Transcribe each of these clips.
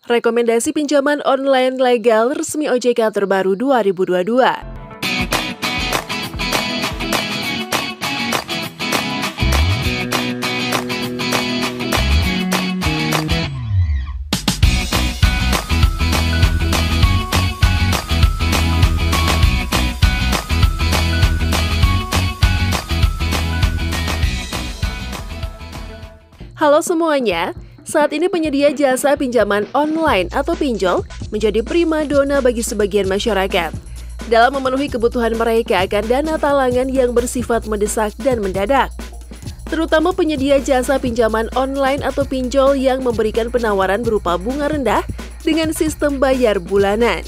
Rekomendasi pinjaman online legal resmi OJK terbaru 2022. Halo semuanya, saat ini penyedia jasa pinjaman online atau pinjol menjadi primadona bagi sebagian masyarakat dalam memenuhi kebutuhan mereka akan dana talangan yang bersifat mendesak dan mendadak. Terutama penyedia jasa pinjaman online atau pinjol yang memberikan penawaran berupa bunga rendah dengan sistem bayar bulanan.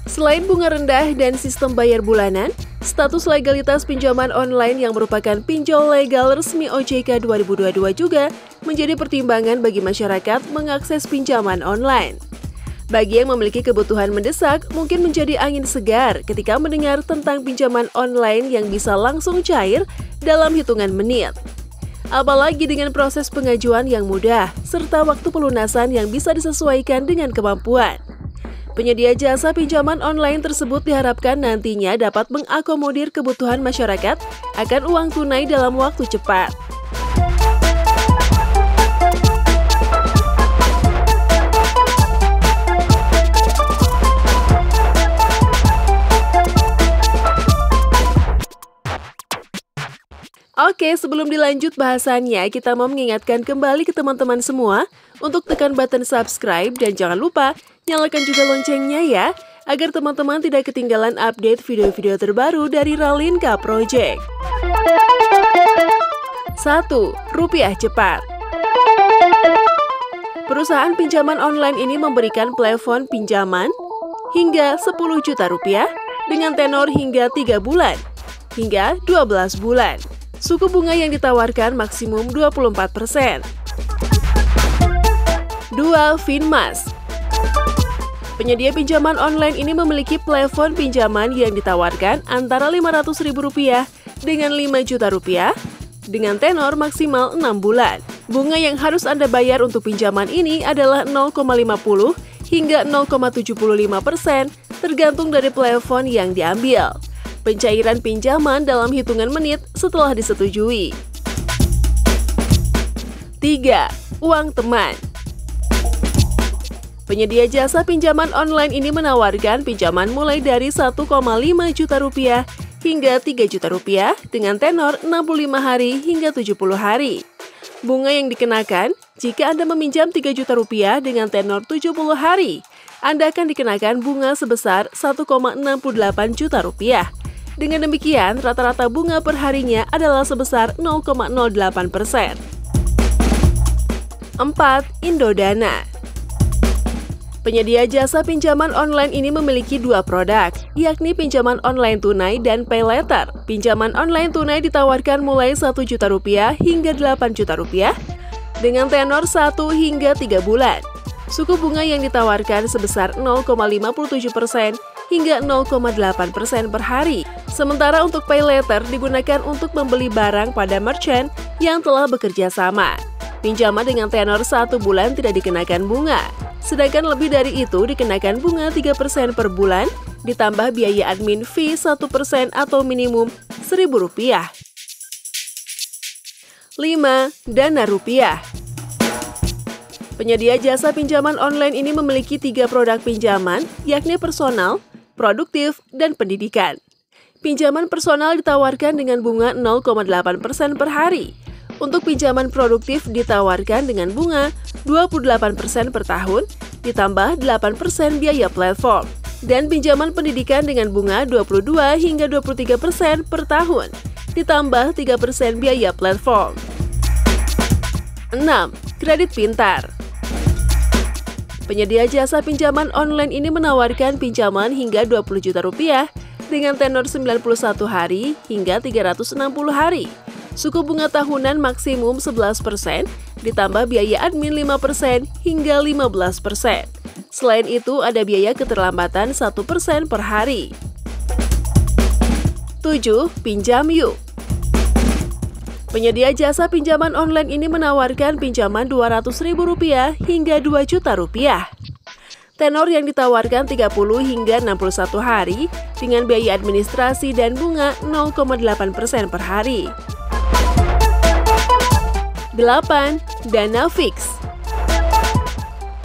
Selain bunga rendah dan sistem bayar bulanan, status legalitas pinjaman online yang merupakan pinjol legal resmi OJK 2022 juga menjadi pertimbangan bagi masyarakat mengakses pinjaman online. Bagi yang memiliki kebutuhan mendesak, mungkin menjadi angin segar ketika mendengar tentang pinjaman online yang bisa langsung cair dalam hitungan menit. Apalagi dengan proses pengajuan yang mudah, serta waktu pelunasan yang bisa disesuaikan dengan kemampuan. Penyedia jasa pinjaman online tersebut diharapkan nantinya dapat mengakomodir kebutuhan masyarakat akan uang tunai dalam waktu cepat. Oke, sebelum dilanjut bahasannya, kita mau mengingatkan kembali ke teman-teman semua untuk tekan button subscribe dan jangan lupa nyalakan juga loncengnya ya, agar teman-teman tidak ketinggalan update video-video terbaru dari Ralinka Project. 1. Rupiah cepat. Perusahaan pinjaman online ini memberikan plafon pinjaman hingga 10 juta rupiah dengan tenor hingga 3 bulan hingga 12 bulan. Suku bunga yang ditawarkan maksimum 24%. 2. Finmas. Penyedia pinjaman online ini memiliki plafon pinjaman yang ditawarkan antara Rp500.000 dengan Rp5 juta dengan tenor maksimal 6 bulan. Bunga yang harus Anda bayar untuk pinjaman ini adalah 0,50 hingga 0,75% tergantung dari plafon yang diambil. Pencairan pinjaman dalam hitungan menit setelah disetujui. 3. Uang teman. Penyedia jasa pinjaman online ini menawarkan pinjaman mulai dari Rp1,5 juta hingga Rp3 juta dengan tenor 65 hari hingga 70 hari. Bunga yang dikenakan jika Anda meminjam Rp3 juta dengan tenor 70 hari, Anda akan dikenakan bunga sebesar Rp1,68 juta. Dengan demikian, rata-rata bunga per harinya adalah sebesar 0,08%. 4. Indodana. Penyedia jasa pinjaman online ini memiliki dua produk, yakni pinjaman online tunai dan pay later. Pinjaman online tunai ditawarkan mulai Rp1 juta hingga Rp8 juta dengan tenor 1 hingga 3 bulan. Suku bunga yang ditawarkan sebesar 0,57% hingga 0,8% per hari. Sementara untuk pay later digunakan untuk membeli barang pada merchant yang telah bekerja sama. Pinjaman dengan tenor 1 bulan tidak dikenakan bunga. Sedangkan lebih dari itu dikenakan bunga 3% per bulan, ditambah biaya admin fee 1% atau minimum Rp1.000. 5. Dana Rupiah. Penyedia jasa pinjaman online ini memiliki 3 produk pinjaman, yakni personal, produktif, dan pendidikan. Pinjaman personal ditawarkan dengan bunga 0,8% per hari. Untuk pinjaman produktif ditawarkan dengan bunga 28% per tahun, ditambah 8% biaya platform. Dan pinjaman pendidikan dengan bunga 22 hingga 23% per tahun, ditambah 3% biaya platform. 6. Kredit Pintar. Penyedia jasa pinjaman online ini menawarkan pinjaman hingga Rp20 juta dengan tenor 91 hari hingga 360 hari. Suku bunga tahunan maksimum 11%, ditambah biaya admin 5% hingga 15%. Selain itu, ada biaya keterlambatan 1% per hari. 7. Pinjam Yuk. Penyedia jasa pinjaman online ini menawarkan pinjaman Rp200.000 hingga Rp2 juta. Tenor yang ditawarkan 30 hingga 61 hari dengan biaya administrasi dan bunga 0,8% per hari. 8. Dana Fix.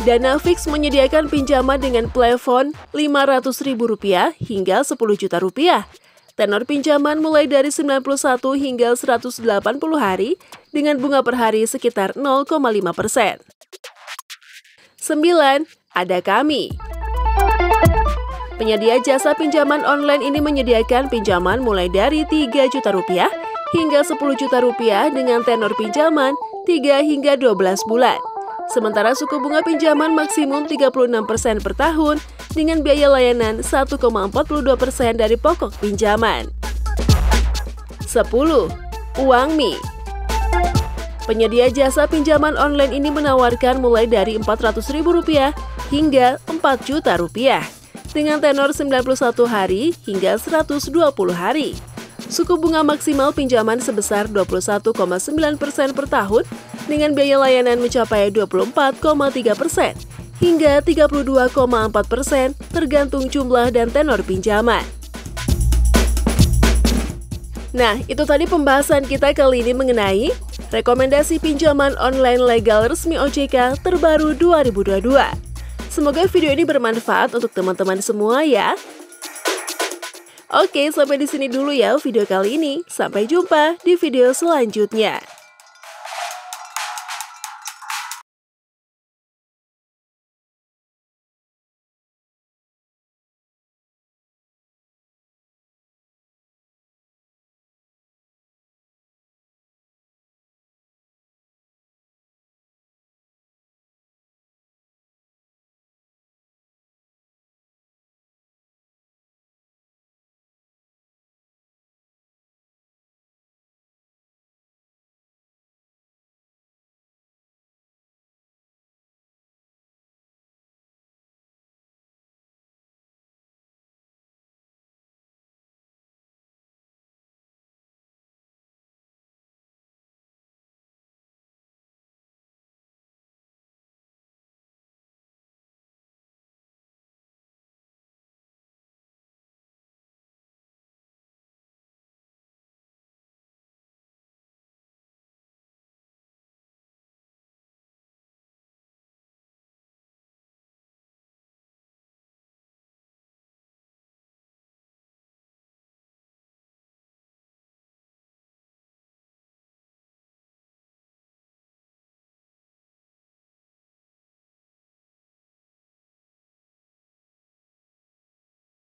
Dana Fix menyediakan pinjaman dengan plafon Rp500.000 hingga Rp10 juta. Tenor pinjaman mulai dari 91 hingga 180 hari dengan bunga per hari sekitar 0,5%. 9. Ada Kami. Penyedia jasa pinjaman online ini menyediakan pinjaman mulai dari Rp3 juta hingga Rp10 juta dengan tenor pinjaman 3 hingga 12 bulan. Sementara suku bunga pinjaman maksimum 36% per tahun dengan biaya layanan 1,42% dari pokok pinjaman. 10. Uangmi. Penyedia jasa pinjaman online ini menawarkan mulai dari Rp400.000 hingga Rp4 juta dengan tenor 91 hari hingga 120 hari. Suku bunga maksimal pinjaman sebesar 21,9% per tahun dengan biaya layanan mencapai 24,3% hingga 32,4% tergantung jumlah dan tenor pinjaman. Nah, itu tadi pembahasan kita kali ini mengenai rekomendasi pinjaman online legal resmi OJK terbaru 2022. Semoga video ini bermanfaat untuk teman-teman semua ya. Oke, sampai di sini dulu ya video kali ini. Sampai jumpa di video selanjutnya.